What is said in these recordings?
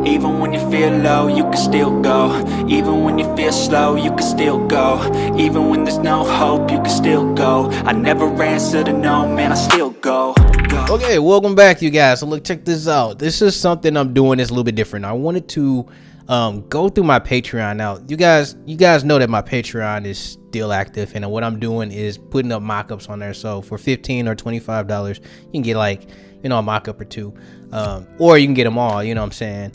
Even when you feel low, you can still go. Even when you feel slow, you can still go. Even when there's no hope, you can still go. I never answer to no, man, I still go. Okay, welcome back, you guys. So look, check this out. This is something I'm doing that's a little bit different. I wanted to go through my Patreon. Now, you guys know that my Patreon is still active, and what I'm doing is putting up mock-ups on there. So for $15 or $25, you can get like, you know, a mock-up or two, or you can get them all, you know what I'm saying,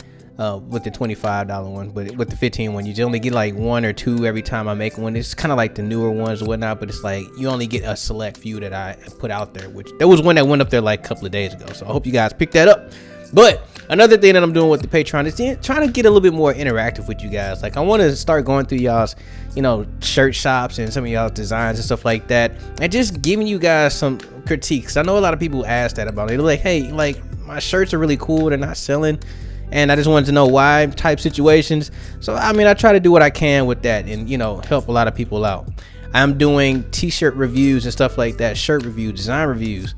with the $25 one. But with the $15 one, you just only get like one or two every time I make one. It's kind of like the newer ones or whatnot, but it's like you only get a select few that I put out there, which there was one that went up there like a couple of days ago. So I hope you guys pick that up. But another thing that I'm doing with the Patreon is trying to get a little bit more interactive with you guys. Like, I want to start going through y'all's, you know, shirt shops and some of y'all's designs and stuff like that, and just giving you guys some critiques. I know a lot of people ask that about it. They're like, hey, like, my shirts are really cool, they're not selling, and I just wanted to know why type situations. So I mean, I try to do what I can with that and, you know, help a lot of people out. I'm doing t-shirt reviews and stuff like that, shirt reviews, design reviews,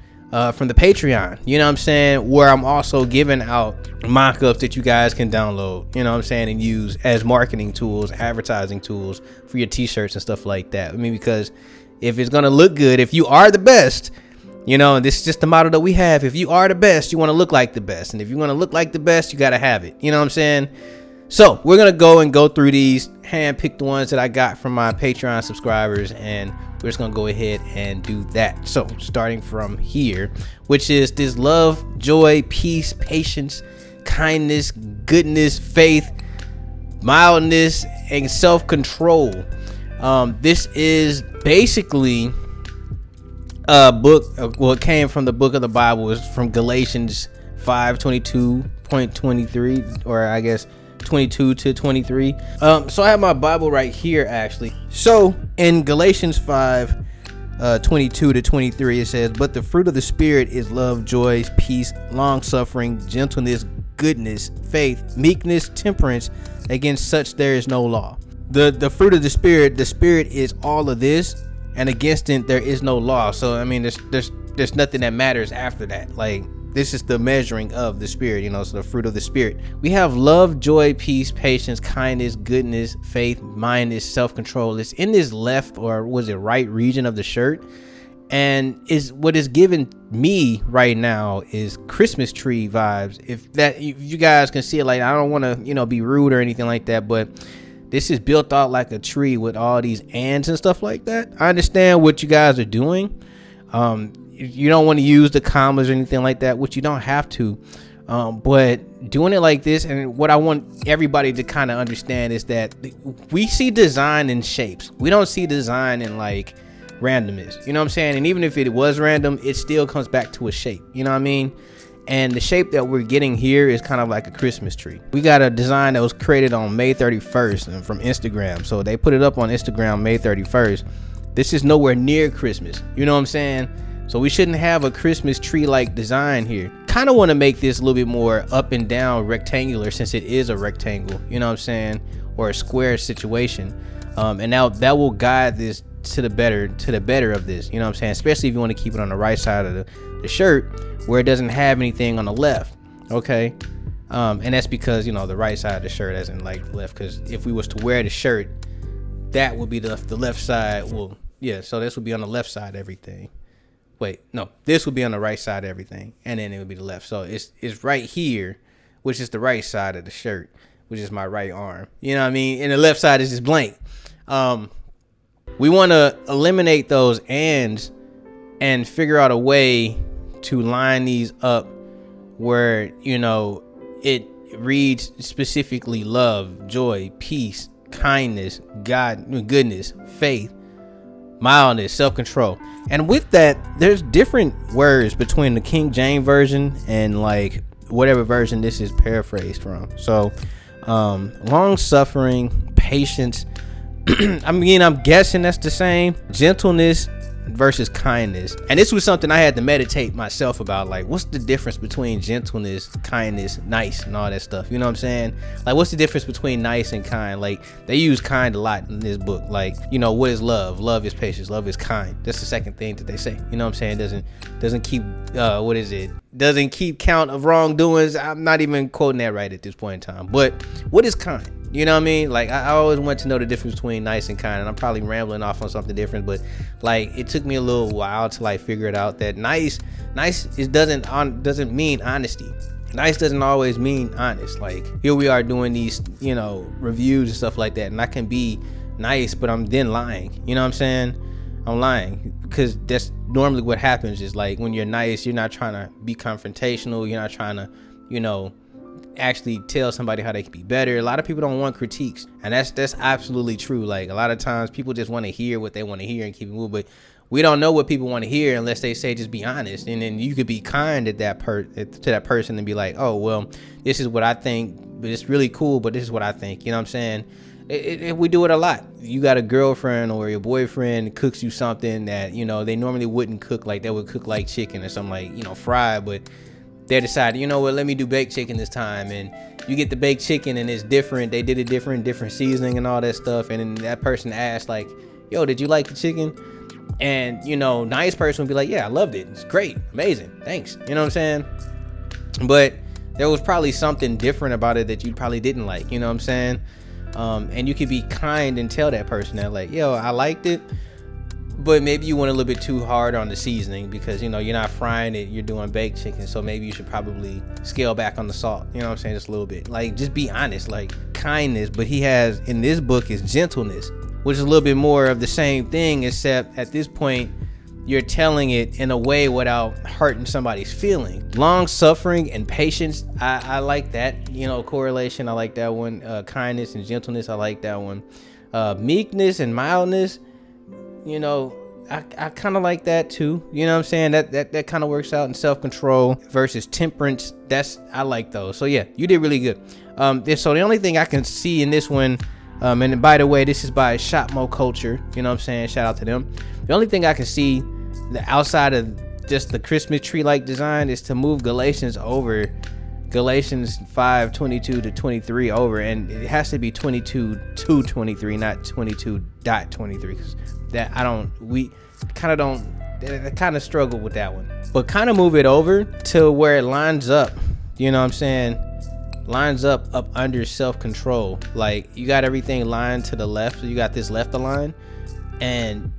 from the Patreon, you know what I'm saying, where I'm also giving out mock-ups that you guys can download, you know what I'm saying, and use as marketing tools, advertising tools for your t-shirts and stuff like that. I mean, because if it's gonna look good, if you are the best, you know, and this is just the motto that we have, if you are the best, you want to look like the best, and if you want to look like the best, you got to have it, you know what I'm saying. So we're gonna go through these hand-picked ones that I got from my Patreon subscribers, and we're just gonna go ahead and do that. So starting from here, which is this love, joy, peace, patience, kindness, goodness, faith, mildness, and self-control. This is basically a book, well, it came from the book of the Bible. It's from Galatians 5:22.23, or I guess 22 to 23. So I have my Bible right here, actually. So in Galatians 5:22 to 23, it says, but the fruit of the Spirit is love, joy, peace, long suffering, gentleness, goodness, faith, meekness, temperance. Against such there is no law. The fruit of the Spirit is all of this, and against it there is no law. So I mean, there's nothing that matters after that. Like, this is the measuring of the Spirit, you know, so the fruit of the Spirit. We have love, joy, peace, patience, kindness, goodness, faith, mindness, self-control. It's in this left, or was it right region of the shirt. And is what is given me right now is Christmas tree vibes. If you guys can see it, like, I don't want to, you know, be rude or anything like that, but this is built out like a tree with all these ants and stuff like that. I understand what you guys are doing. You don't want to use the commas or anything like that, which you don't have to, but doing it like this, and what I want everybody to kind of understand is that we see design in shapes. We don't see design in like randomness, you know what I'm saying? And even if it was random, it still comes back to a shape, you know what I mean? And the shape that we're getting here is kind of like a Christmas tree. We got a design that was created on May 31st from Instagram. So they put it up on Instagram May 31st. This is nowhere near Christmas, you know what I'm saying? So we shouldn't have a Christmas tree like design here. Kind of want to make this a little bit more up and down rectangular, since it is a rectangle, you know what I'm saying, or a square situation. And now that will guide this to the better of this, you know what I'm saying, especially if you want to keep it on the right side of the shirt where it doesn't have anything on the left. Okay. And that's because, you know, the right side of the shirt isn't like the left, because if we was to wear the shirt, that would be the left side. Well, yeah, so this would be on the left side of everything. Wait, no, this would be on the right side of everything, and then it would be the left. So it's right here, which is the right side of the shirt, which is my right arm. You know what I mean? And the left side is just blank. We want to eliminate those ands and figure out a way to line these up where, you know, it reads specifically love, joy, peace, kindness, goodness, faith, mildness, self-control. And with that, there's different words between the King James version and like whatever version this is paraphrased from. So long suffering, patience, I mean, I'm guessing that's the same. Gentleness, versus kindness. And this was something I had to meditate myself about. Like, what's the difference between gentleness, kindness, nice, and all that stuff? You know what I'm saying? Like, what's the difference between nice and kind? Like, they use kind a lot in this book. Like, you know, what is love? Love is patience. Love is kind. That's the second thing that they say. You know what I'm saying? Doesn't keep doesn't keep count of wrongdoings. I'm not even quoting that right at this point in time. But what is kind? You know what I mean? Like, I always want to know the difference between nice and kind, and I'm probably rambling off on something different, but like, it took me a little while to like figure it out that nice doesn't mean honesty. Nice doesn't always mean honest. Like, here we are doing these, you know, reviews and stuff like that, and I can be nice, but I'm then lying. You know what I'm saying? I'm lying, because that's normally what happens. Is like, when you're nice, you're not trying to be confrontational. You're not trying to, you know, actually tell somebody how they can be better. A lot of people don't want critiques, and that's absolutely true. Like, a lot of times people just want to hear what they want to hear and keep it moving, but we don't know what people want to hear unless they say just be honest. And then you could be kind to that person and be like, oh, well, this is what I think, but it's really cool, but this is what I think. You know what I'm saying? We do it a lot. You got a girlfriend or your boyfriend cooks you something that, you know, they normally wouldn't cook. Like, they would cook like chicken or something, like, you know, fried, but they decided, you know what, let me do baked chicken this time. And you get the baked chicken and it's different. They did it different seasoning and all that stuff. And then that person asked, like, yo, did you like the chicken? And, you know, nice person would be like, yeah, I loved it. It's great. Amazing. Thanks. You know what I'm saying? But there was probably something different about it that you probably didn't like. You know what I'm saying? And you could be kind and tell that person that, like, yo, I liked it, but maybe you went a little bit too hard on the seasoning because, you know, you're not frying it, you're doing baked chicken, so maybe you should probably scale back on the salt. You know what I'm saying? Just a little bit. Like, just be honest. Like, kindness. But he has, in this book, is gentleness, which is a little bit more of the same thing, except at this point you're telling it in a way without hurting somebody's feeling. Long suffering and patience, I like that, you know, correlation. I like that one. Kindness and gentleness, I like that one. Meekness and mildness, you know, I kind of like that too. You know what I'm saying? That kind of works out. In self-control versus temperance, I like those. So yeah, you did really good. So the only thing I can see in this one, and by the way, this is by Shopmo Culture. You know what I'm saying? Shout out to them. The only thing I can see outside of just the Christmas tree like design is to move Galatians 5:22 to 23 over, and it has to be 22 to 23, not 22.23, because that we kind of struggle with that one. But kind of move it over to where it lines up, you know what I'm saying, lines up under self-control. Like, you got everything lined to the left, so you got this left aligned,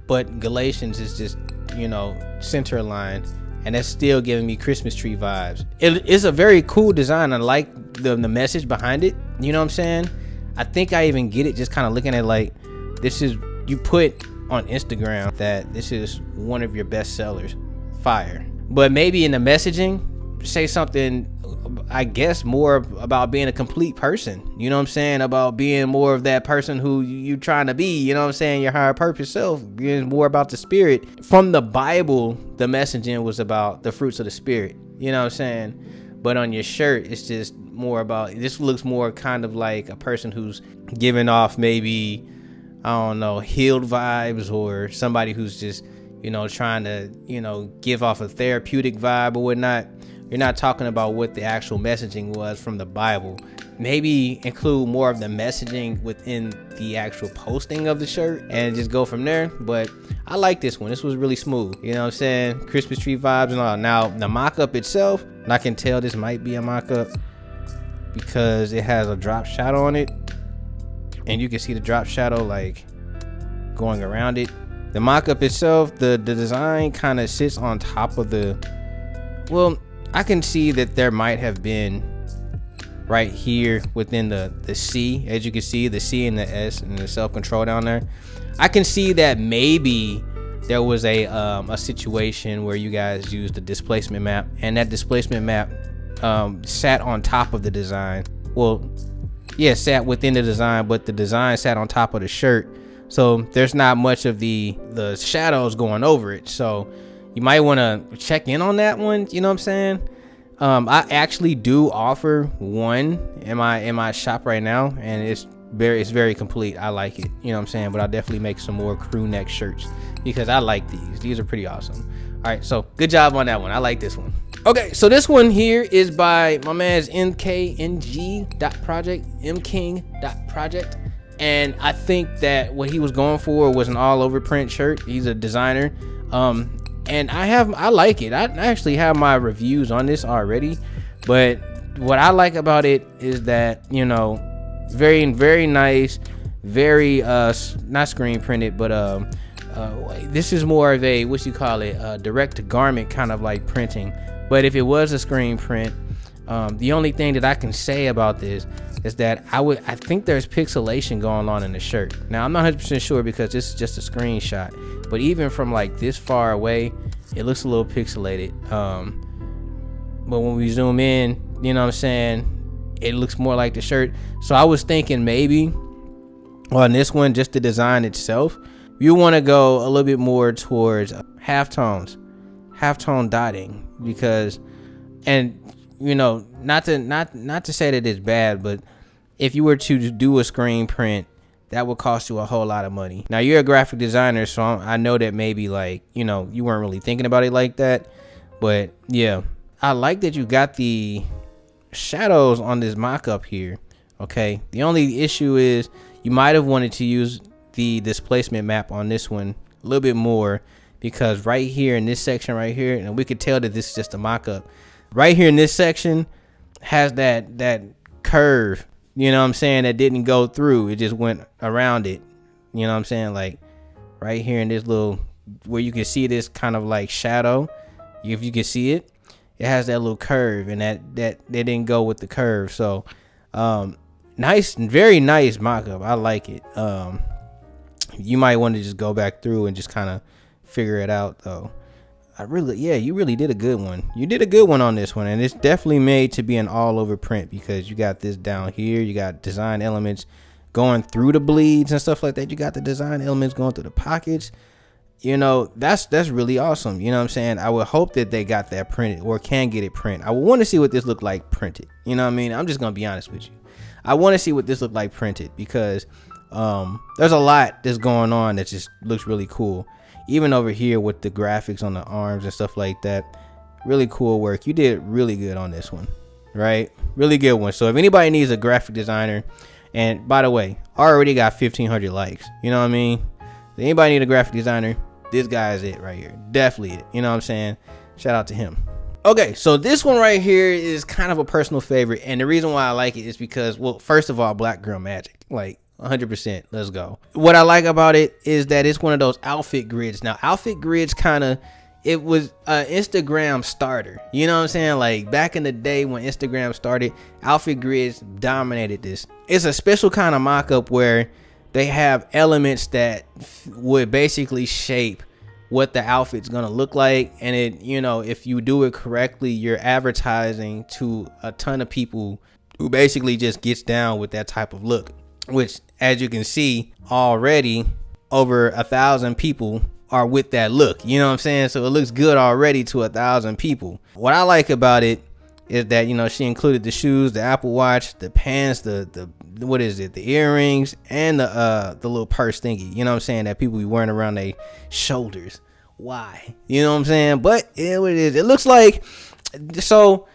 but Galatians is just, you know, center aligned, and that's still giving me Christmas tree vibes. It is a very cool design. I like the message behind it. You know what I'm saying? I think I even get it just kind of looking at, like, this is, you put on Instagram that this is one of your best sellers. Fire. But maybe in the messaging, say something, I guess, more about being a complete person. You know what I'm saying? About being more of that person who you trying to be. You know what I'm saying? Your higher purpose self. Being more about the spirit. From the Bible, the messaging was about the fruits of the spirit. You know what I'm saying? But on your shirt, it's just more about, this looks more kind of like a person who's giving off maybe, I don't know, healed vibes, or somebody who's just, you know, trying to, you know, give off a therapeutic vibe or whatnot. You're not talking about what the actual messaging was from the Bible. Maybe include more of the messaging within the actual posting of the shirt and just go from there. But I like this one. This was really smooth. You know what I'm saying? Christmas tree vibes and all. Now, the mock-up itself, and I can tell this might be a mock-up because it has a drop shadow on it. And you can see the drop shadow, like, going around it. The mock-up itself, the design kind of sits on top of the, well, I can see that there might have been right here within the C, as you can see, the C and the S and the self-control down there. I can see that maybe there was a situation where you guys used the displacement map, and that displacement map sat on top of the design. Well, yeah, sat within the design, but the design sat on top of the shirt, so there's not much of the shadows going over it. So you might want to check in on that one. You know what I'm saying? I actually do offer one in my shop right now, and it's it's very complete. I like it, you know what I'm saying? But I'll definitely make some more crew neck shirts because I like these are pretty awesome. All right, so good job on that one. I like this one. Okay, so this one here is by my man's mking.project, and I think that what he was going for was an all over print shirt. He's a designer, and I like it. I actually have my reviews on this already, but what I like about it is that, you know, very, very nice, very not screen printed, but this is more of a, what you call it, direct to garment kind of like printing. But if it was a screen print, the only thing that I can say about this is that I think there's pixelation going on in the shirt. Now I'm not 100% sure because this is just a screenshot, but even from like this far away, it looks a little pixelated. But when we zoom in, you know what I'm saying, it looks more like the shirt. So I was thinking maybe on this one, just the design itself, you want to go a little bit more towards halftone dotting, because, and you know, not to say that it's bad, but if you were to do a screen print, that would cost you a whole lot of money. Now you're a graphic designer, so I know that maybe, like, you know, you weren't really thinking about it like that, but yeah, I like that you got the shadows on this mock-up here. Okay, the only issue is you might have wanted to use the displacement map on this one a little bit more, because right here in this section right here, and we could tell that this is just a mock-up, right here in this section has that curve, you know what I'm saying, that didn't go through, it just went around it, you know what I'm saying, like right here in this little, where you can see this kind of like shadow, if you can see it, it has that little curve, and that they didn't go with the curve. So nice, very nice mock-up. I like it. You might want to just go back through and just kind of figure it out, though. You really did a good one. You did a good one on this one, and it's definitely made to be an all-over print, because you got this down here, you got design elements going through the bleeds and stuff like that. You got the design elements going through the pockets. You know, that's really awesome. You know what I'm saying? I would hope that they got that printed, or can get it printed. I would want to see what this looked like printed. You know what I mean? I'm just gonna be honest with you. I want to see what this looked like printed, because there's a lot that's going on that just looks really cool. Even over here with the graphics on the arms and stuff like that, really cool work. You did really good on this one, right? Really good one. So if anybody needs a graphic designer, and by the way, I already got 1,500 likes. You know what I mean? If anybody need a graphic designer, this guy is it right here. Definitely it. You know what I'm saying? Shout out to him. Okay, so this one right here is kind of a personal favorite, and the reason why I like it is because, well, first of all, Black Girl Magic, like 100%. Let's go. What I like about it is that it's one of those outfit grids. Now, outfit grids it was an Instagram starter. You know what I'm saying? Like back in the day when Instagram started, outfit grids dominated this. It's a special kind of mock-up where they have elements that would basically shape what the outfit's gonna look like, and it, you know, if you do it correctly, you're advertising to a ton of people who basically just gets down with that type of look, which, as you can see already, over 1,000 people are with that look. You know what I'm saying? So it looks good already to 1,000 people. What I like about it is that, you know, she included the shoes, the Apple Watch, the pants, the what is it, the earrings, and the little purse thingy, you know what I'm saying, that people be wearing around their shoulders. Why? You know what I'm saying? But it is. It looks like, so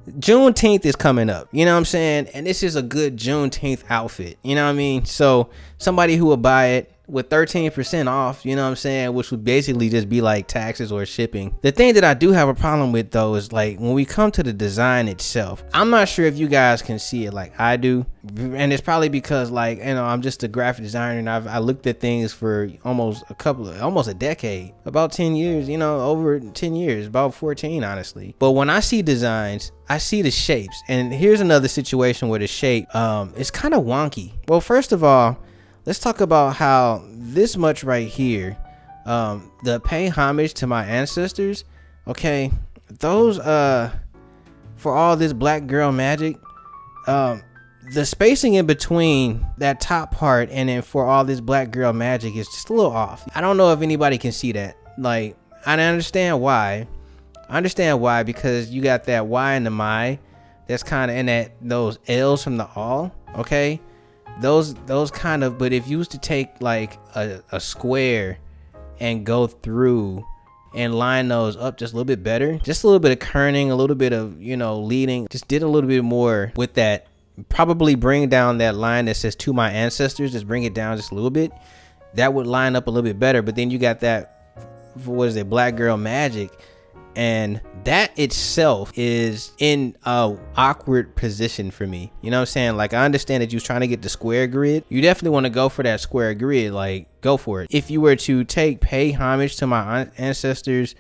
Juneteenth is coming up, you know what I'm saying, and this is a good Juneteenth outfit, you know what I mean? So somebody who will buy it with 13% off, you know what I'm saying, which would basically just be like taxes or shipping. The thing that I do have a problem with, though, is like when we come to the design itself, I'm not sure if you guys can see it like I do, and it's probably because, like, you know, I'm just a graphic designer, and I looked at things for almost a decade, about 10 years, you know, over 10 years, about 14 honestly. But when I see designs, I see the shapes, and here's another situation where the shape is kind of wonky. Well, first of all, let's talk about how this much right here, the pay homage to my ancestors, okay, those for all this Black Girl Magic, the spacing in between that top part and then for all this Black Girl Magic is just a little off. I don't know if anybody can see that. Like, I understand why. Because you got that Y and the my that's kind of in those L's from the all, okay? those kind of, but if you was to take like a square and go through and line those up just a little bit better, just a little bit of kerning, a little bit of, leading, just did a little bit more with that, probably bring down that line that says to my ancestors, just bring it down just a little bit, that would line up a little bit better. But then you got that, what is it, Black Girl Magic, and that itself is in a awkward position for me. You know what I'm saying? Like, I understand that you was trying to get the square grid. You definitely want to go for that square grid. Like, go for it. If you were to pay homage to my ancestors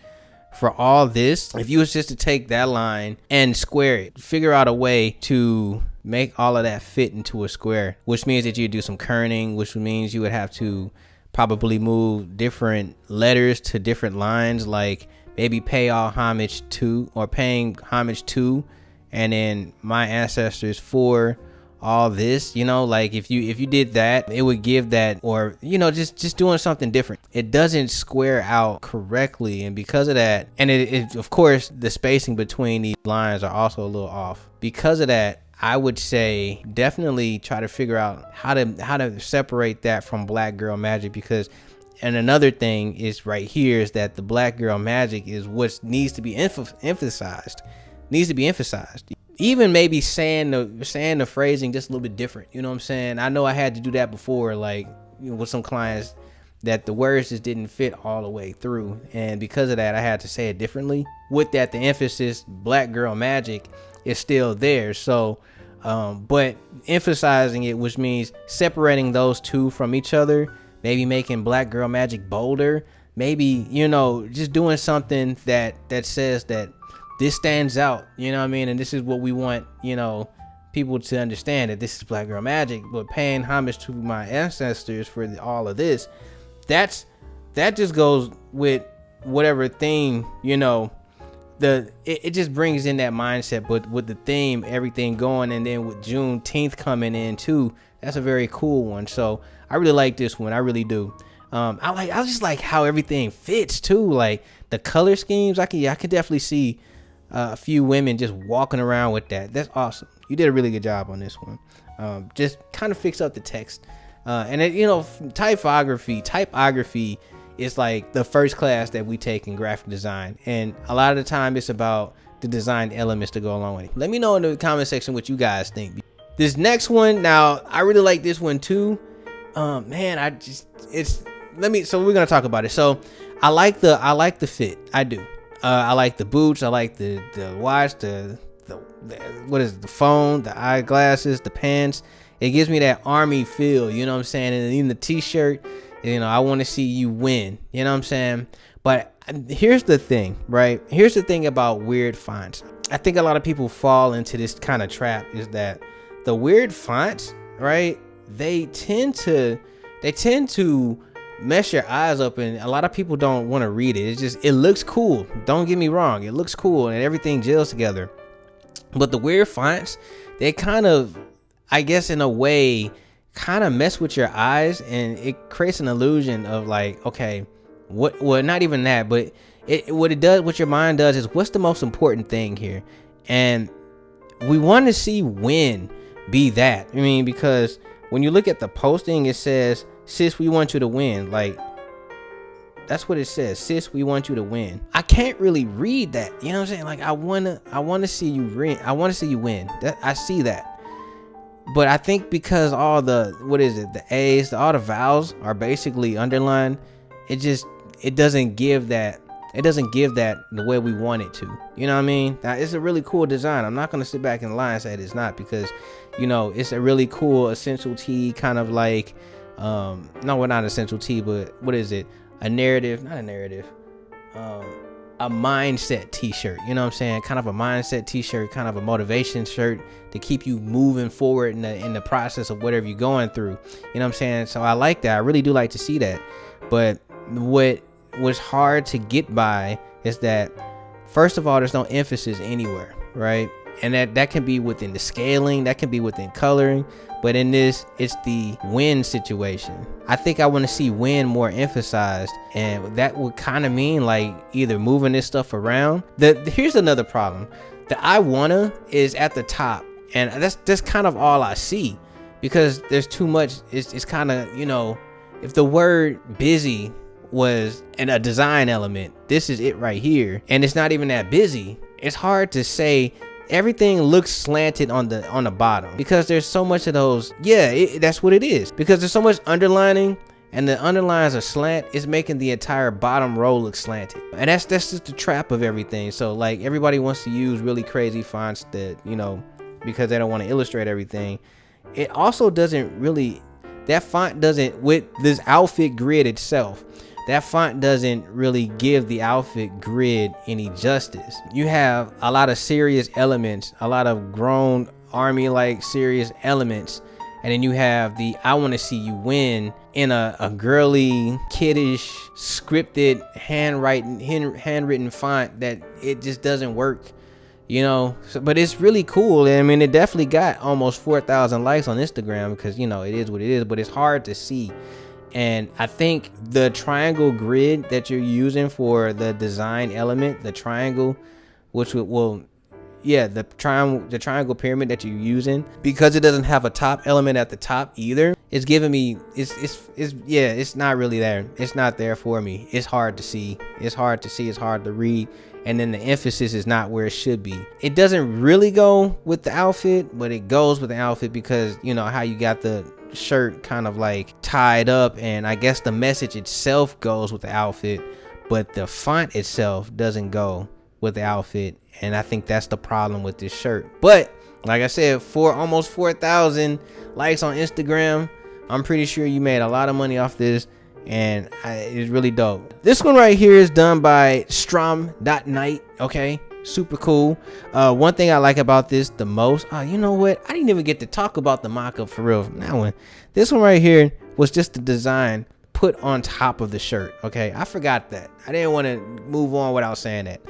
for all this, if you was just to take that line and square it, figure out a way to make all of that fit into a square, which means that you do some kerning, which means you would have to probably move different letters to different lines, like maybe pay all homage to, or paying homage to, and then my ancestors for all this, like if you did that, it would give that, or just doing something different. It doesn't square out correctly, and because of that, and it of course the spacing between these lines are also a little off. Because of that, I would say definitely try to figure out how to separate that from Black Girl Magic, because, and another thing is right here is that the Black Girl Magic is what needs to be emphasized. Even maybe saying the phrasing just a little bit different. You know what I'm saying? I know I had to do that before, like with some clients, that the words just didn't fit all the way through, and because of that, I had to say it differently. With that, the emphasis, Black Girl Magic, is still there. So, but emphasizing it, which means separating those two from each other. Maybe making Black Girl Magic bolder. Maybe, just doing something that says that this stands out, you know what I mean? And this is what we want, people to understand, that this is Black Girl Magic, but paying homage to my ancestors for all of this. That just goes with whatever theme, it just brings in that mindset, but with the theme, everything going, and then with Juneteenth coming in too, that's a very cool one. So I really like this one. I really do. I just like how everything fits too. Like the color schemes, I could definitely see a few women just walking around with that. That's awesome. You did a really good job on this one. Just kind of fix up the text. And it, typography is like the first class that we take in graphic design. And a lot of the time it's about the design elements to go along with it. Let me know in the comment section what you guys think. This next one, now I really like this one too. So we're gonna talk about it. So I like the fit. I do. I like the boots. I like the watch. The what is it, the phone, the eyeglasses, the pants. It gives me that army feel. You know what I'm saying? And even the t-shirt. I want to see you win. You know what I'm saying? But here's the thing, right? Here's the thing about weird fonts. I think a lot of people fall into this kind of trap, is that the weird fonts, right? They tend to mess your eyes up, and a lot of people don't want to read it. It looks cool. Don't get me wrong. It looks cool and everything gels together. But the weird fonts, they kind of, I guess in a way, kind of mess with your eyes, and it creates an illusion of like, okay, well, not even that, but what your mind does is, what's the most important thing here? And we want to see win be that. I mean, because when you look at the posting, it says, sis, we want you to win. Like, that's what it says. Sis, we want you to win. I can't really read that. You know what I'm saying? Like, I want to see you win. I want to see you win. I see that. But I think because all the, the A's, all the vowels are basically underlined, it doesn't give that the way we want it to. You know what I mean? Now, it's a really cool design. I'm not going to sit back and lie and say it's not, because, it's a really cool essential T kind of like, no, we're not essential T, but what is it? A mindset t-shirt. You know what I'm saying? Kind of a mindset t-shirt, kind of a motivation shirt to keep you moving forward in the process of whatever you're going through. You know what I'm saying? So I like that. I really do like to see that. But what was hard to get by is that, first of all, there's no emphasis anywhere, right? And that can be within the scaling, that can be within coloring, but in this, it's the win situation. I think I want to see win more emphasized, and that would kind of mean like either moving this stuff around. Here's another problem. The I wanna is at the top, and that's kind of all I see. because there's too much. It's kind of, you know, if the word busy was a design element, this is it right here, and it's not even that busy. It's hard to say. Everything looks slanted on the bottom because there's so much of those. Yeah, that's what it is, because there's so much underlining, and the underlines are slant. It's making the entire bottom row look slanted, and that's just the trap of everything. So like, everybody wants to use really crazy fonts that, you know, because they don't want to illustrate everything. It also doesn't really, that font doesn't, with this outfit grid itself, that font doesn't really give the outfit grid any justice. You have a lot of serious elements, a lot of grown army like serious elements, and then you have the I want to see you win in a girly, kiddish, scripted, handwritten font that it just doesn't work, you know. So, but it's really cool. I mean, it definitely got almost 4,000 likes on Instagram because, you know, it is what it is, but it's hard to see. And I think the triangle grid that you're using for the design element, the triangle, which will, yeah, the triangle pyramid that you're using, because it doesn't have a top element at the top either, it's giving me, it's not really there. It's not there for me. It's hard to see. It's hard to read. And then the emphasis is not where it should be. It doesn't really go with the outfit, but it goes with the outfit because, you know, how you got the shirt kind of like tied up, and I guess the message itself goes with the outfit, but the font itself doesn't go with the outfit. And I think that's the problem with this shirt. But like I said, for almost 4,000 likes on Instagram, I'm pretty sure you made a lot of money off this, and it's really dope. This one right here is done by Strom.Night. Okay, super cool. One thing I like about this the most, you know what, I didn't even get to talk about the mock-up for real from that one. This one right here was just the design put on top of the shirt. Okay, I forgot that. I didn't want to move on without saying that.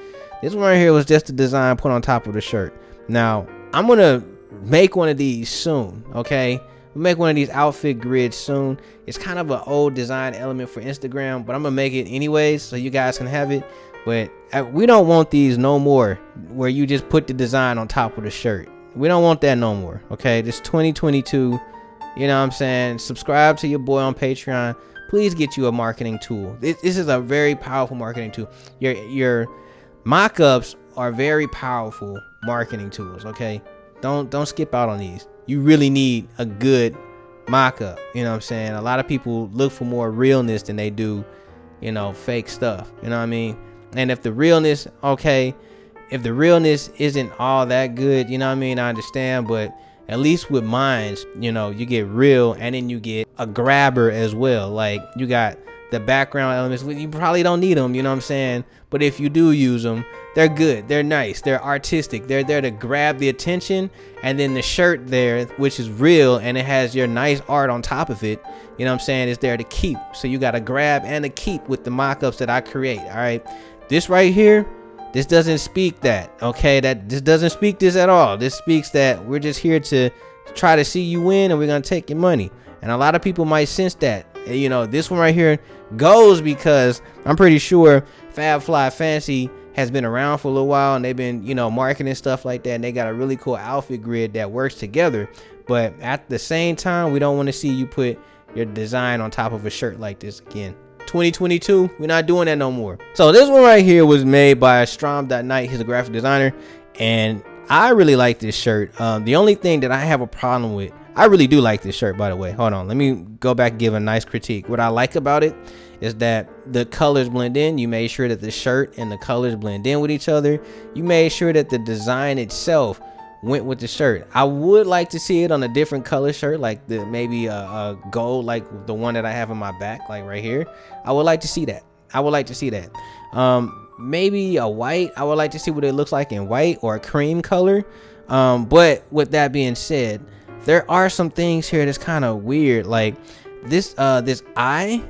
This one right here was just the design put on top of the shirt. Now I'm gonna make one of these soon. Okay, make one of these outfit grids soon. It's kind of an old design element for Instagram, but I'm gonna make it anyways so you guys can have it. But we don't want these no more, where you just put the design on top of the shirt. We don't want that no more. Okay, this 2022, you know what I'm saying? Subscribe to your boy on Patreon. Please get you a marketing tool. This is a very powerful marketing tool. Your mock-ups are very powerful marketing tools. Okay, don't skip out on these. You really need a good mock-up. You know what I'm saying? A lot of people look for more realness than they do, you know, fake stuff. You know what I mean? And if the realness, okay, if the realness isn't all that good, you know what I mean, I understand. But at least with mines, you know, you get real, and then you get a grabber as well. Like, you got the background elements. You probably don't need them, you know what I'm saying? But if you do use them, they're good, they're nice, they're artistic, they're there to grab the attention. And then the shirt there, which is real, and it has your nice art on top of it, you know what I'm saying, is there to keep. So you got a grab and a keep with the mock-ups that I create. All right, this right here, this doesn't speak that, okay? This doesn't speak this at all. This speaks that we're just here to try to see you win, and we're gonna take your money. And a lot of people might sense that. You know, this one right here goes because I'm pretty sure Fab Fly Fancy has been around for a little while, and they've been, you know, marketing stuff like that, and they got a really cool outfit grid that works together. But at the same time, we don't want to see you put your design on top of a shirt like this again. 2022, we're not doing that no more. So this one right here was made by Strom.Night. He's a graphic designer, and I really like this shirt. The only thing that I have a problem with, I really do like this shirt, by the way. Hold on, let me go back and give a nice critique. What I like about it is that the colors blend in. You made sure that the shirt and the colors blend in with each other. You made sure that the design itself went with the shirt. I would like to see it on a different color shirt, like maybe a gold, like the one that I have on my back, like right here. I would like to see that. Maybe a white. I would like to see what it looks like in white or a cream color. But with that being said, there are some things here that's kind of weird, like this eye.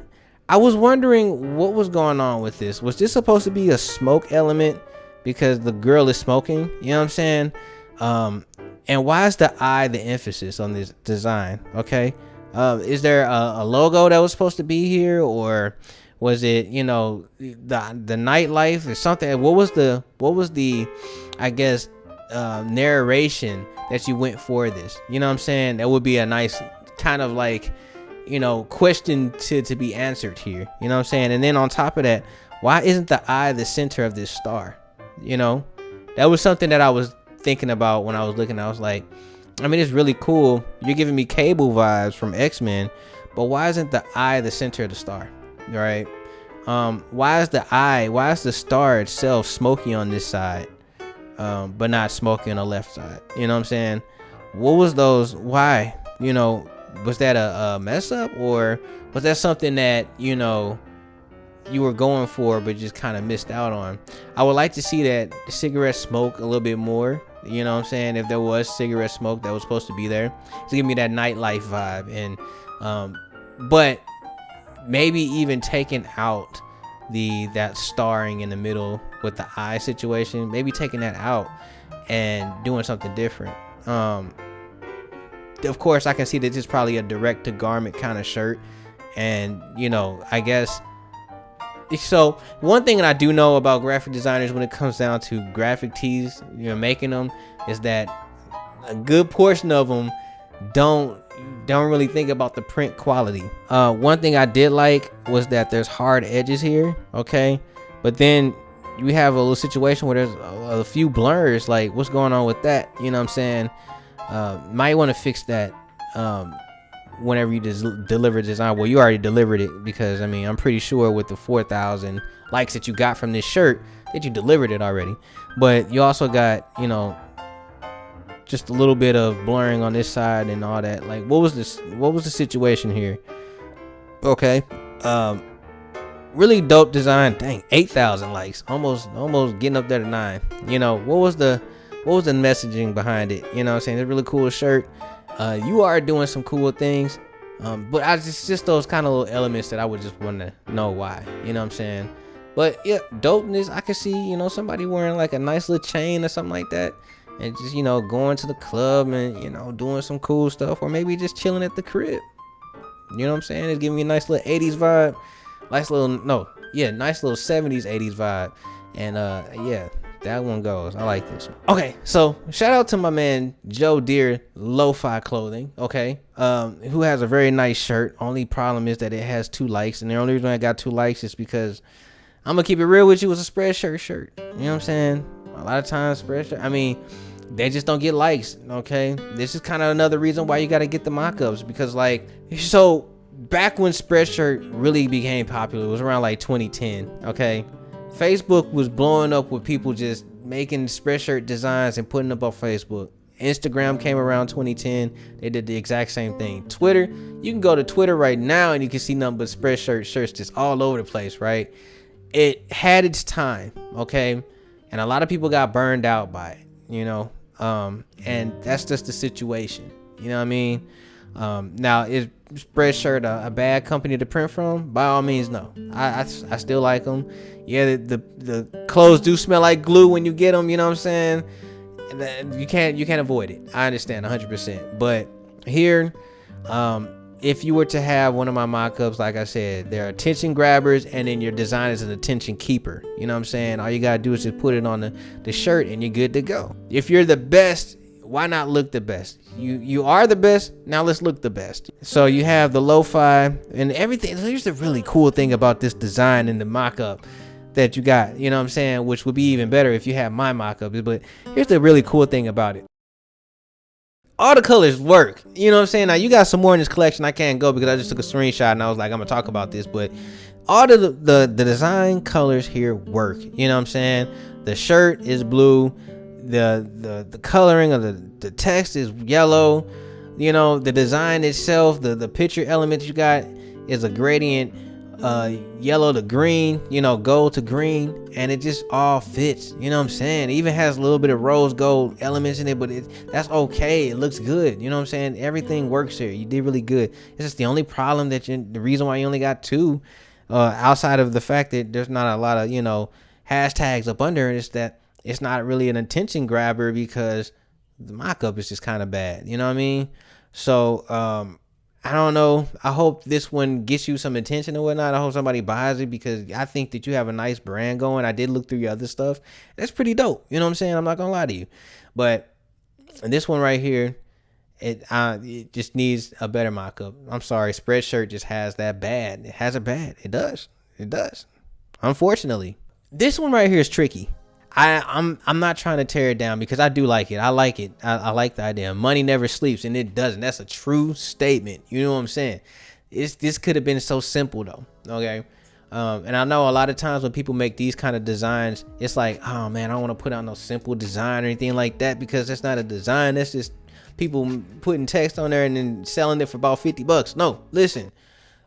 I was wondering what was going on with this. Was this supposed to be a smoke element because the girl is smoking? You know what I'm saying? And why is the eye the emphasis on this design? Okay, is there a logo that was supposed to be here, or was it, you know, the nightlife or something? What was the I guess narration that you went for this? You know what I'm saying? That would be a nice kind of like, question to be answered here. You know what I'm saying? And then on top of that, why isn't the eye the center of this star? That was something that I was thinking about when I was looking. I was like, I mean, it's really cool. You're giving me Cable vibes from X-Men, but why isn't the eye the center of the star? Right? Why is the star itself smoky on this side, but not smoky on the left side? You know what I'm saying? What was those? Why? Was that a mess up, or was that something that you were going for but just kind of missed out on? I would like to see that cigarette smoke a little bit more. You know what I'm saying? If there was cigarette smoke that was supposed to be there to give me that nightlife vibe, and but maybe even taking out that starring in the middle with the eye situation, maybe taking that out and doing something different. Of course, I can see that this is probably a direct to garment kind of shirt, and I guess so. One thing that I do know about graphic designers when it comes down to graphic tees, making them, is that a good portion of them don't really think about the print quality. One thing I did like was that there's hard edges here, okay, but then we have a little situation where there's a few blurs. Like, what's going on with that? You know what I'm saying? Might want to fix that whenever you deliver design. Well, you already delivered it, because I mean, I'm pretty sure with the 4,000 likes that you got from this shirt that you delivered it already. But you also got just a little bit of blurring on this side and all that. Like, what was the situation here? Okay, really dope design. Dang, 8,000 likes, almost getting up there to 9. What was the messaging behind it? You know what I'm saying? It's a really cool shirt. You are doing some cool things, but just those kind of little elements that I would just want to know why. You know what I'm saying? But yeah, dopeness. I could see somebody wearing like a nice little chain or something like that, and just going to the club and doing some cool stuff, or maybe just chilling at the crib. You know what I'm saying? It's giving me a nice little 80s vibe, nice little 70s 80s vibe, and yeah. That one goes. I like this one. Okay, so shout out to my man Joe Deere Lo-Fi Clothing, okay, who has a very nice shirt. Only problem is that it has 2 likes, and the only reason I got 2 likes is because I'm gonna keep it real with you. It's a Spreadshirt shirt. You know what I'm saying? A lot of times Spreadshirt, I mean, they just don't get likes, okay? This is kind of another reason why you got to get the mock-ups, because so back when Spreadshirt really became popular, it was around like 2010, okay? Facebook was blowing up with people just making Spreadshirt designs and putting them up on Facebook. Instagram came around 2010. They did the exact same thing. Twitter, you can go to Twitter right now and you can see nothing but Spreadshirt shirts just all over the place, right? It had its time, okay? And a lot of people got burned out by it, and that's just the situation. You know what I mean? Now, is Spreadshirt a bad company to print from? By all means, no. I still like them. Yeah, the clothes do smell like glue when you get them. You know what I'm saying? You can't avoid it. I understand 100%. But here, if you were to have one of my mock-ups, like I said, they're attention grabbers, and then your design is an attention keeper. You know what I'm saying? All you gotta do is just put it on the shirt, and you're good to go. If you're the best, why not look the best? You are the best, now let's look the best. So you have the lo-fi and everything. Here's the really cool thing about this design and the mock-up that you got, you know what I'm saying, which would be even better if you had my mock-up. But here's the really cool thing about it. All the colors work. You know what I'm saying? Now you got some more in this collection. I can't go because I just took a screenshot and I was like, I'm gonna talk about this, but all the design colors here work. You know what I'm saying? The shirt is blue. The coloring of the text is yellow. The design itself, the picture element you got is a gradient, yellow to green, gold to green, and it just all fits. You know what I'm saying? It even has a little bit of rose gold elements in it, but that's okay. It looks good. You know what I'm saying? Everything works here. You did really good. It's just the only problem the reason why you only got 2, outside of the fact that there's not a lot of hashtags up under it, is that it's not really an attention grabber because the mock-up is just kind of bad. You know what I mean? So, I don't know. I hope this one gets you some attention or whatnot. I hope somebody buys it because I think that you have a nice brand going. I did look through your other stuff. That's pretty dope. You know what I'm saying? I'm not going to lie to you. But this one right here, It just needs a better mock-up. I'm sorry, Spreadshirt just has that bad. It has it bad. It does. Unfortunately, this one right here is tricky. I'm not trying to tear it down because I do like it. I like it. I like the idea. Money never sleeps, and it doesn't. That's a true statement. You know what I'm saying? This could have been so simple though. Okay. And I know a lot of times when people make these kind of designs, it's like, oh man, I don't want to put out no simple design or anything like that, because that's not a design. That's just people putting text on there and then selling it for about $50. No, listen,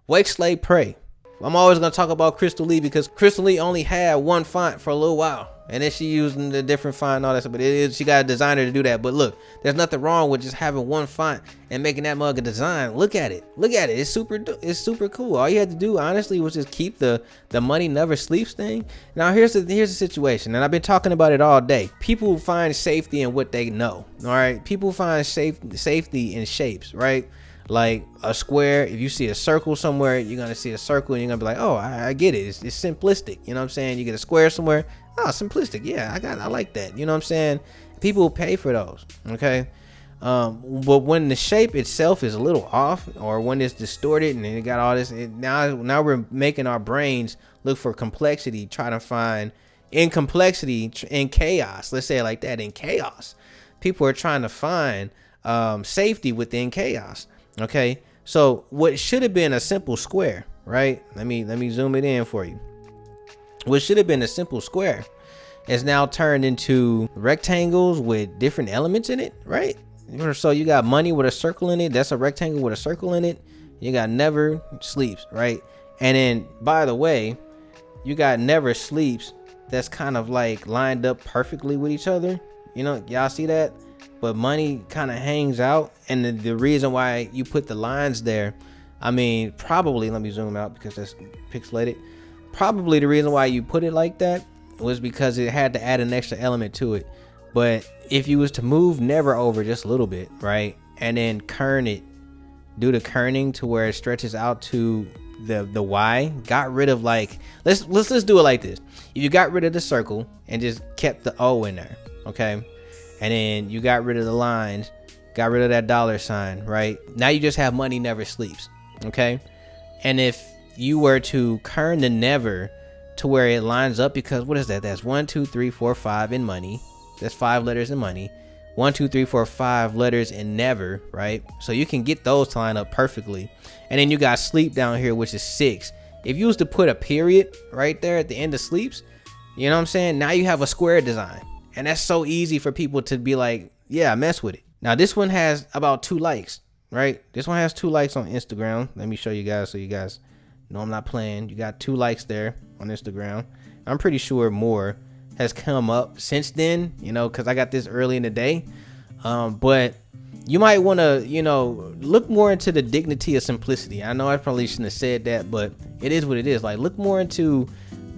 Wake, Slave, Pray. I'm always going to talk about Crystal Lee because Crystal Lee only had one font for a little while, and then she using the different font and all that stuff. But she got a designer to do that. But look, there's nothing wrong with just having one font and making that mug a design. Look at it. It's super cool. All you had to do, honestly, was just keep the money never sleeps thing. Now here's the situation, and I've been talking about it all day. People find safety in what they know. All right, people find safety in shapes, right? Like a square, if you see a circle somewhere, you're gonna see a circle and you're gonna be like, oh, I get it. It's simplistic. You know what I'm saying? You get a square somewhere, oh, simplistic. Yeah, I like that. You know what I'm saying? People pay for those. Okay. But when the shape itself is a little off, or when it's distorted and it got all this, now we're making our brains look for complexity, try to find in complexity, in chaos. Let's say it like that, in chaos. People are trying to find safety within chaos. Okay, so what should have been a simple square, right? Let me zoom it in for you. What should have been a simple square is now turned into rectangles with different elements in it, right? So you got money with a circle in it. That's a rectangle with a circle in it. You got never sleeps, right? And then, by the way, you got never sleeps that's kind of like lined up perfectly with each other. You know, y'all see that? But money kind of hangs out, and the reason why you put the lines there, I mean, probably, let me zoom out because that's pixelated. Probably the reason why you put it like that was because it had to add an extra element to it. But if you was to move never over just a little bit, right, and then kern it, do the kerning to where it stretches out to the Y, got rid of, like, let's do it like this. If you got rid of the circle and just kept the O in there, okay, and then you got rid of the lines, got rid of that dollar sign, right? Now you just have money never sleeps, okay? And if you were to kern the never to where it lines up, because what is that? That's 1, 2, 3, 4, 5 in money. That's 5 letters in money. 1, 2, 3, 4, 5 letters in never, right? So you can get those to line up perfectly. And then you got sleep down here, which is 6. If you was to put a period right there at the end of sleeps, you know what I'm saying? Now you have a square design. And that's so easy for people to be like, yeah, mess with it. Now, this one has about 2 likes, right? This one has 2 likes on Instagram. Let me show you guys so you guys know I'm not playing. You got 2 likes there on Instagram. I'm pretty sure more has come up since then, you know, because I got this early in the day. But you might want to, you know, look more into the dignity of simplicity. I know I probably shouldn't have said that, but it is what it is. Like, look more into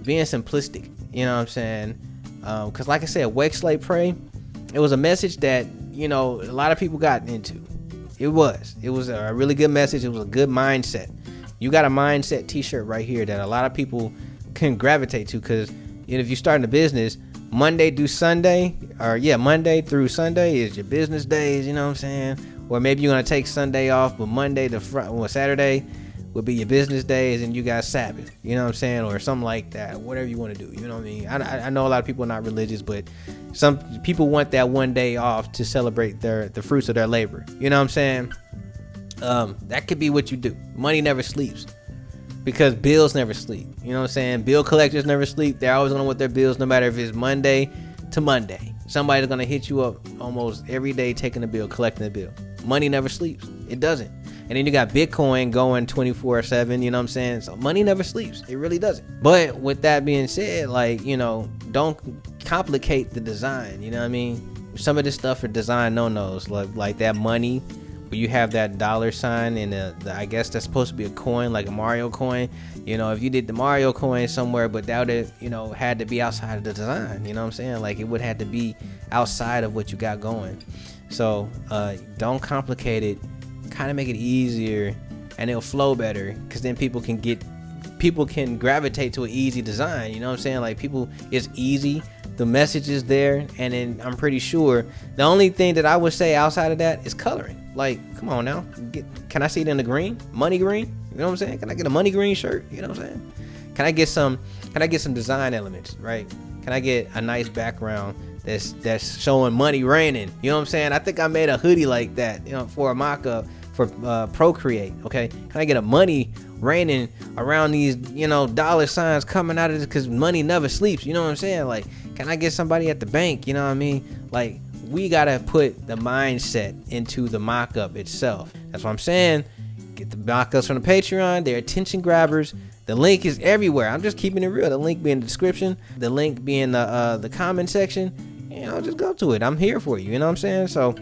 being simplistic. You know what I'm saying? Because like I said, Wake, Slave, Pray, it was a message that, you know, a lot of people got into. It was a really good message. It was a good mindset. You got a mindset t-shirt right here that a lot of people can gravitate to, because if you're starting a business, Monday through Sunday, Monday through Sunday is your business days, you know what I'm saying? Or maybe you're going to take Sunday off, but Monday to Saturday would be your business days, and you got Sabbath, you know what I'm saying? Or something like that, whatever you want to do, you know what I mean? I know a lot of people are not religious, but some people want that one day off to celebrate the fruits of their labor, you know what I'm saying? That could be what you do. Money never sleeps, because bills never sleep, you know what I'm saying? Bill collectors never sleep. They're always going to want their bills, no matter if it's Monday to Monday. Somebody's going to hit you up almost every day taking a bill, collecting a bill. Money never sleeps. It doesn't. And then you got Bitcoin going 24/7, you know what I'm saying? So money never sleeps. It really doesn't. But with that being said, like, you know, don't complicate the design, you know what I mean? Some of this stuff are design no-nos, like that money, where you have that dollar sign and I guess that's supposed to be a coin, like a Mario coin. You know, if you did the Mario coin somewhere, but that would have, you know, had to be outside of the design, you know what I'm saying? Like, it would have to be outside of what you got going. So don't complicate it. Kind of make it easier, and it'll flow better, because then people can gravitate to an easy design, you know what I'm saying? Like, it's easy The message is there, and then I'm pretty sure the only thing that I would say outside of that is coloring. Like, come on now, can I see it in the green, money green? You know what I'm saying? Can I get a money green shirt? You know what I'm saying? Can I get some design elements, right? Can I get a nice background that's showing money raining? You know what I'm saying? I think I made a hoodie like that, you know, for a mock-up for Procreate. Okay, can I get a money raining around these, you know, dollar signs coming out of this, because money never sleeps? You know what I'm saying? Like, can I get somebody at the bank? You know what I mean? Like, we gotta put the mindset into the mock-up itself. That's what I'm saying. Get the mock-ups from the Patreon. They're attention grabbers. The link is everywhere. I'm just keeping it real. The link being in the description, the link being the comment section. You know, just go to it. I'm here for you. You know what I'm saying? So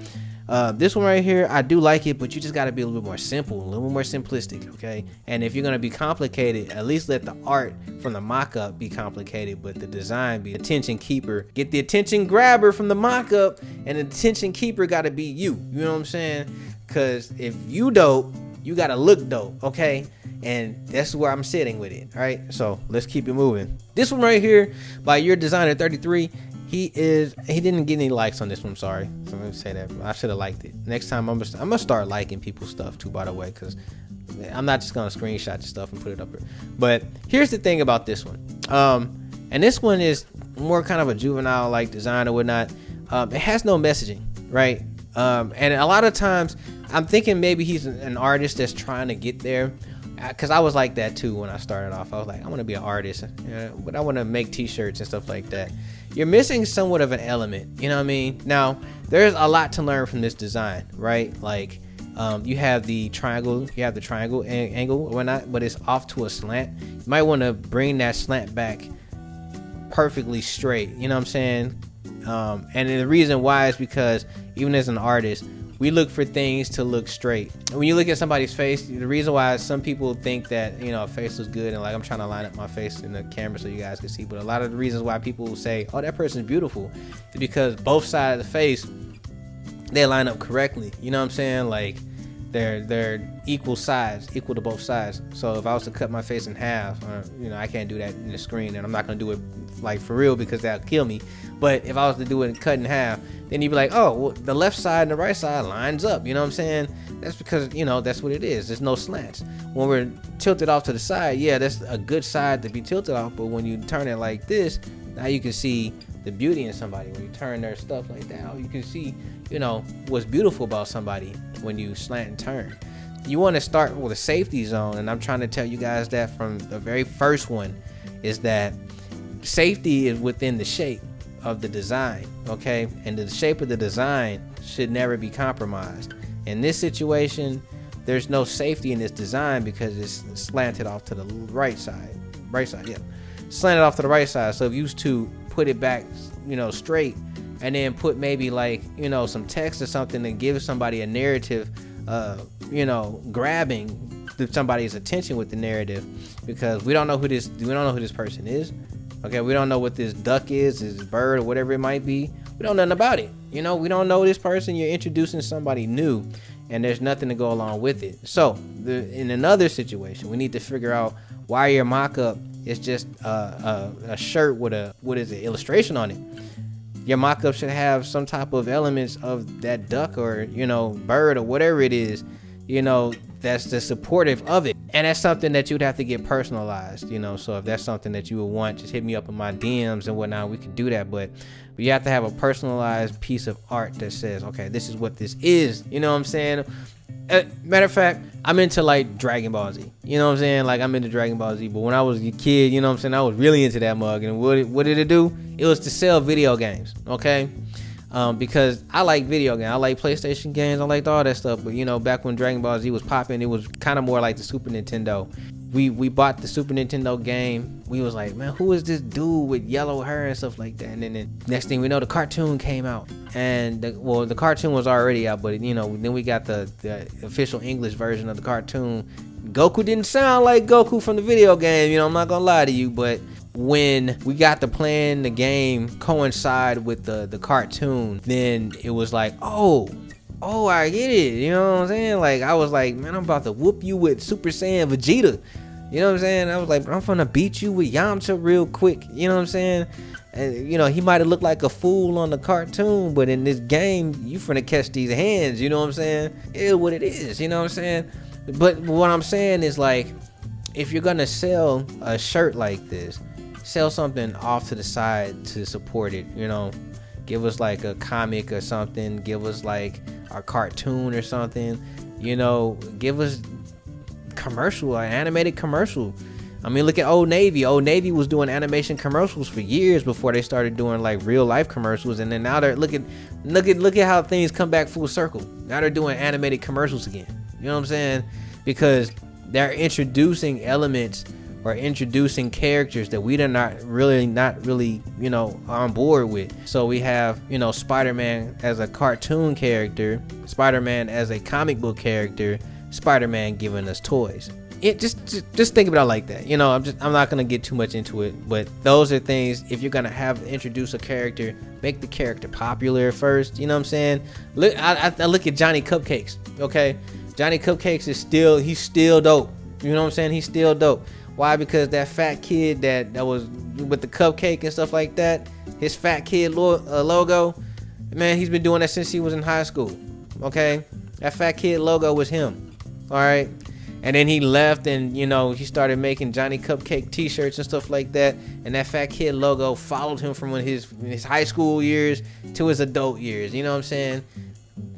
this one right here, I do like it, but you just got to be a little bit more simple, a little bit more simplistic, okay? And if you're going to be complicated, at least let the art from the mock-up be complicated, but the design be attention keeper. Get the attention grabber from the mock-up, and the attention keeper got to be you. You know what I'm saying? Because if you dope, you got to look dope, okay? And that's where I'm sitting with it, all right? So let's keep it moving. This one right here by Your Designer 33. He didn't get any likes on this one. Sorry, so I'm gonna say that. I should have liked it. Next time I'm gonna start liking people's stuff too, by the way, because I'm not just gonna screenshot your stuff and put it up here. But here's the thing about this one. And this one is more kind of a juvenile like design or whatnot. It has no messaging, right? And a lot of times I'm thinking maybe he's an artist that's trying to get there. Because I was like that too when I started off. I was like, I want to be an artist, but I want to make t-shirts and stuff like that. You're missing somewhat of an element, you know what I mean? Now, there's a lot to learn from this design, right? Like, you have the triangle, angle or whatnot, but it's off to a slant. You might want to bring that slant back perfectly straight, you know what I'm saying? And the reason why is because even as an artist, we look for things to look straight. When you look at somebody's face, the reason why some people think that, you know, a face looks good, and like I'm trying to line up my face in the camera so you guys can see, but a lot of the reasons why people say, oh, that person's beautiful, is because both sides of the face, they line up correctly. You know what I'm saying? Like, they're equal to both sides. So if I was to cut my face in half, you know, I can't do that in the screen, and I'm not gonna do it like for real because that'll kill me. But if I was to do it and cut in half, then you'd be like, oh, well, the left side and the right side lines up. You know what I'm saying? That's because, you know, that's what it is. There's no slants. When we're tilted off to the side, yeah, that's a good side to be tilted off. But when you turn it like this, now you can see the beauty in somebody. When you turn their stuff like that, you can see, you know, what's beautiful about somebody when you slant and turn. You want to start with a safety zone, and I'm trying to tell you guys that from the very first one, is that safety is within the shape of the design, okay? And the shape of the design should never be compromised. In this situation, there's no safety in this design because it's slanted off to the right side, yeah, slanted off to the right side. So if you used to put it back, you know, straight, and then put maybe like, you know, some text or something to give somebody a narrative, you know, grabbing somebody's attention with the narrative, because we don't know who this person is. Okay, we don't know what this duck is, this bird, or whatever it might be. We don't know nothing about it. You know, we don't know this person. You're introducing somebody new, and there's nothing to go along with it. So, in another situation, we need to figure out why your mock-up is just a shirt with illustration on it. Your mock-up should have some type of elements of that duck or, you know, bird or whatever it is, you know, that's the supportive of it. And that's something that you'd have to get personalized, you know. So if that's something that you would want, just hit me up in my DMs and whatnot. We can do that, but you have to have a personalized piece of art that says, okay, this is what this is. You know what I'm saying? Matter of fact, I'm into like Dragon Ball Z. You know what I'm saying? Like, I'm into Dragon Ball Z. But when I was a kid, you know what I'm saying, I was really into that mug. And what did it do? It was to sell video games, okay? Because I like video games. I like PlayStation games. I liked all that stuff. But, you know, back when Dragon Ball Z was popping, it was kind of more like the Super Nintendo. We bought the Super Nintendo game. We was like, man, who is this dude with yellow hair and stuff like that? And then next thing we know, the cartoon came out. And, the cartoon was already out. But, you know, then we got the official English version of the cartoon. Goku didn't sound like Goku from the video game. You know, I'm not going to lie to you. But when we got to playing the game coincide with the cartoon, then it was like, oh, I get it. You know what I'm saying? Like, I was like, man, I'm about to whoop you with Super Saiyan Vegeta. You know what I'm saying? I was like, I'm gonna beat you with Yamcha real quick. You know what I'm saying? And you know, he might have looked like a fool on the cartoon, but in this game, you finna catch these hands. You know what I'm saying? It is what it is. You know what I'm saying? But what I'm saying is, like, if you're gonna sell a shirt like this, sell something off to the side to support it. You know, give us like a comic or something. Give us like a cartoon or something. You know, give us commercial, an animated commercial. I mean, look at Old Navy. Old Navy was doing animation commercials for years before they started doing like real life commercials, and then now they're look at how things come back full circle. Now they're doing animated commercials again. You know what I'm saying? Because they're introducing elements or introducing characters that we are not really, you know, on board with. So we have, you know, Spider-Man as a cartoon character, Spider-Man as a comic book character, Spider-Man giving us toys. It just think about it like that. You know, I'm not gonna get too much into it, but those are things. If you're gonna introduce a character, make the character popular first. You know what I'm saying? Look, I look at Johnny Cupcakes. Okay, Johnny Cupcakes is still dope. You know what I'm saying? He's still dope. Why? Because that fat kid that was with the cupcake and stuff like that, his fat kid logo, man, he's been doing that since he was in high school. Okay, that fat kid logo was him. All right. And then he left, and you know, he started making Johnny Cupcake t-shirts and stuff like that, and that fat kid logo followed him from his high school years to his adult years. You know what I'm saying?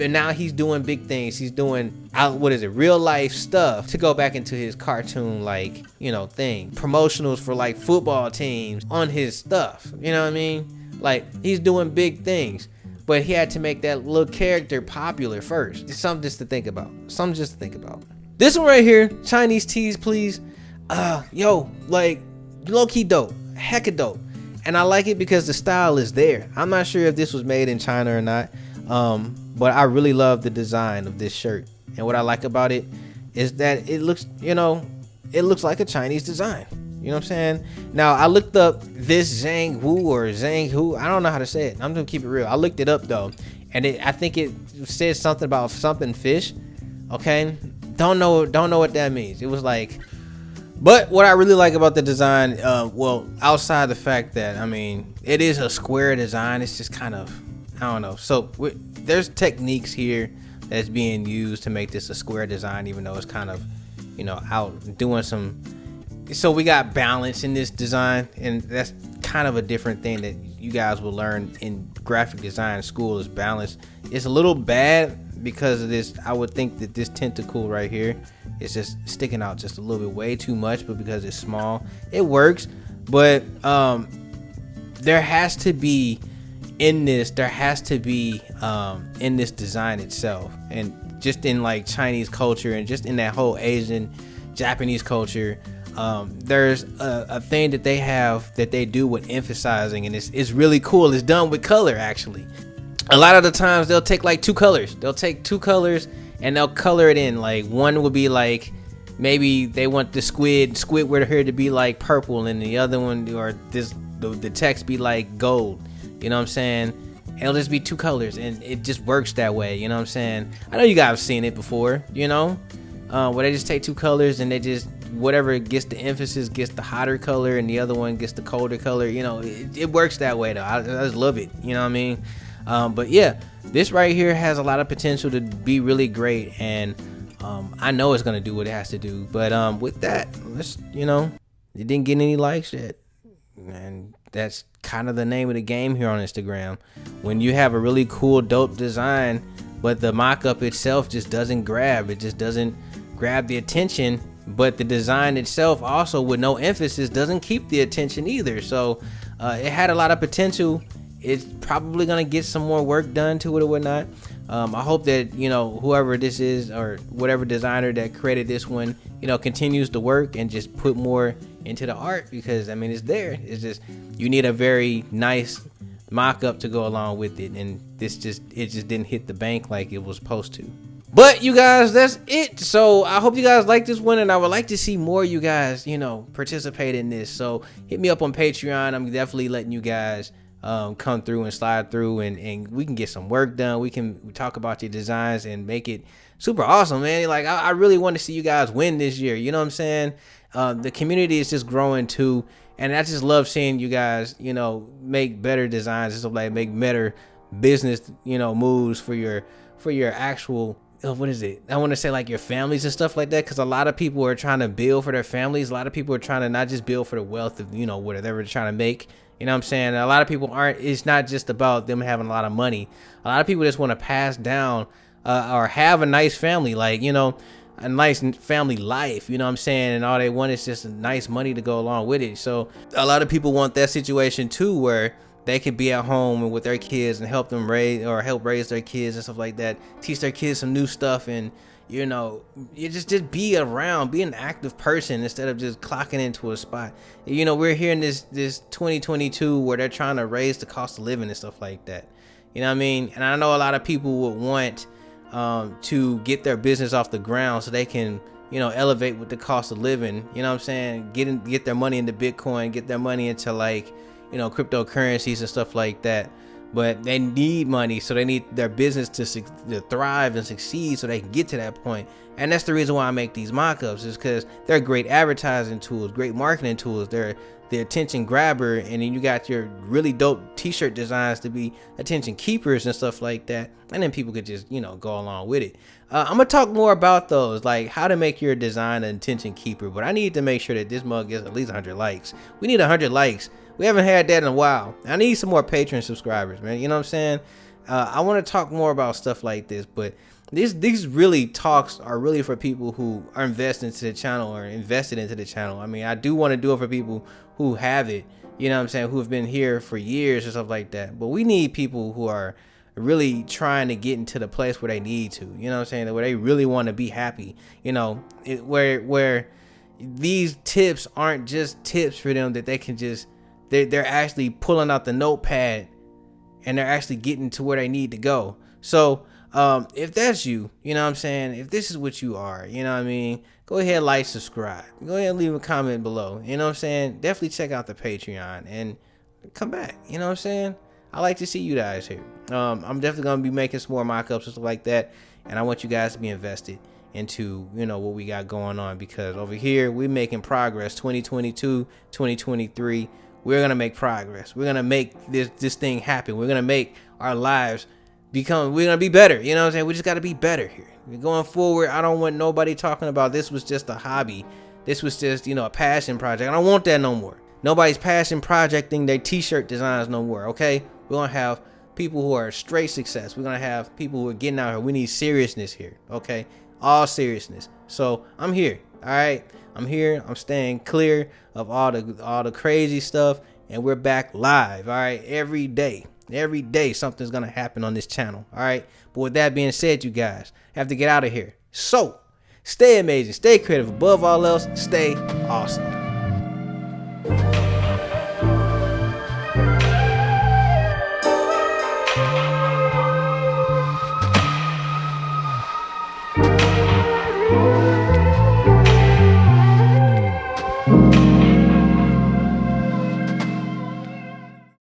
And now he's doing big things. He's doing real life stuff to go back into his cartoon, like, you know, thing. Promotionals for like football teams on his stuff. You know what I mean? Like, he's doing big things, but he had to make that little character popular first. It's something just to think about. This one right here, Chinese tees, please. Yo, like, low-key dope, hecka dope. And I like it because the style is there. I'm not sure if this was made in China or not, but I really love the design of this shirt. And what I like about it is that it looks, you know, it looks like a Chinese design. You know what I'm saying? Now, I looked up this Zhang Wu or Zhang Hu. I don't know how to say it. I'm gonna keep it real. I looked it up though, and I think it said something about something fish. Okay. Don't know what that means. It was like, but what I really like about the design, well, outside the fact that, I mean, it is a square design. It's just kind of, I don't know. So there's techniques here that's being used to make this a square design, even though it's kind of, you know, out doing some. So we got balance in this design, and that's kind of a different thing that you guys will learn in graphic design school is balance. It's a little bad because of this. I would think that this tentacle right here is just sticking out just a little bit way too much, but because it's small, it works. But there has to be in this design itself, and just in like Chinese culture and just in that whole Asian Japanese culture, there's a thing that they have that they do with emphasizing, and it's really cool. It's done with color, actually. A lot of the times they'll take like two colors. They'll take two colors and they'll color it in. Like, one will be like, maybe they want the Squidward here to be like purple, and the other one, or the text be like gold. You know what I'm saying? It'll just be two colors, and it just works that way. You know what I'm saying? I know you guys have seen it before, you know, where they just take two colors and they just, whatever gets the emphasis gets the hotter color, and the other one gets the colder color. You know, it works that way though. I just love it. You know what I mean? But yeah, this right here has a lot of potential to be really great, and I know it's gonna do what it has to do. But with that, you know, it didn't get any likes yet, and that's kind of the name of the game here on Instagram. When you have a really cool, dope design, but the mock-up itself just doesn't grab. It just doesn't grab the attention. But the design itself, also with no emphasis, doesn't keep the attention either. So it had a lot of potential. It's probably gonna get some more work done to it or whatnot. I hope that, you know, whoever this is or whatever designer that created this one, you know, continues to work and just put more into the art, because I mean, it's there. It's just, you need a very nice mock-up to go along with it, and it just didn't hit the bank like it was supposed to. But you guys, that's it. So I hope you guys like this one, and I would like to see more of you guys, you know, participate in this. So hit me up on Patreon. I'm definitely letting you guys come through and slide through, and we can get some work done. We can talk about your designs and make it super awesome, man. Like I really want to see you guys win this year. You know what I'm saying? The community is just growing too, and I just love seeing you guys, make better designs and stuff, like make better business, moves for your actual. What is it? I want to say like your families and stuff like that, because a lot of people are trying to build for their families. A lot of people are trying to not just build for the wealth of whatever they're trying to make. You know what I'm saying? A lot of people aren't. It's not just about them having a lot of money. A lot of people just want to pass down or have a nice family, like a nice family life. You know what I'm saying? And all they want is just nice money to go along with it. So a lot of people want that situation too, where they could be at home and with their kids and help raise their kids and stuff like that. Teach their kids some new stuff, and you just be around, be an active person instead of just clocking into a spot. We're here in this 2022 where they're trying to raise the cost of living and stuff like that. You know what I mean? And I know a lot of people would want to get their business off the ground so they can elevate with the cost of living. You know what I'm saying? Get their money into Bitcoin, get their money into like cryptocurrencies and stuff like that. But they need money, so they need their business to thrive and succeed so they can get to that point. And that's the reason why I make these mock-ups, is because they're great advertising tools, great marketing tools. They're the attention grabber, and then you got your really dope t-shirt designs to be attention keepers and stuff like that. And then people could just go along with it. I'm gonna talk more about those, like how to make your design an attention keeper. But I need to make sure that this mug gets at least 100 likes. We need 100 likes. We haven't had that in a while. I need some more Patreon subscribers, man. You know what I'm saying? I want to talk more about stuff like this, but these really talks are really for people who are invested into the channel or invested into the channel. I mean, I do want to do it for people who have it, you know what I'm saying, who have been here for years or stuff like that. But we need people who are really trying to get into the place where they need to, you know what I'm saying, where they really want to be happy, where these tips aren't just tips for them that they can just, they're actually pulling out the notepad and they're actually getting to where they need to go. So if that's you, you know what I'm saying, if this is what you are, you know what I mean, go ahead, like, subscribe, go ahead and leave a comment below. You know what I'm saying? Definitely check out the Patreon and come back. You know what I'm saying? I like to see you guys here. I'm definitely going to be making some more mock-ups and stuff like that, and I want you guys to be invested into what we got going on, because over here we're making progress. 2022, 2023, we're gonna make progress. We're gonna make this thing happen. We're gonna make our lives we're gonna be better. You know what I'm saying? We just gotta be better here. We're going forward. I don't want nobody talking about this was just a hobby, this was just a passion project. I don't want that no more. Nobody's passion projecting their t-shirt designs no more. Okay, we're gonna have people who are straight success. We're gonna have people who are getting out here. We need seriousness here. Okay, all seriousness. So I'm here. All right, I'm here. I'm staying clear of all the crazy stuff, and we're back live. All right, every day something's gonna happen on this channel. All right, but with that being said, you guys have to get out of here. So stay amazing, stay creative, above all else, stay awesome.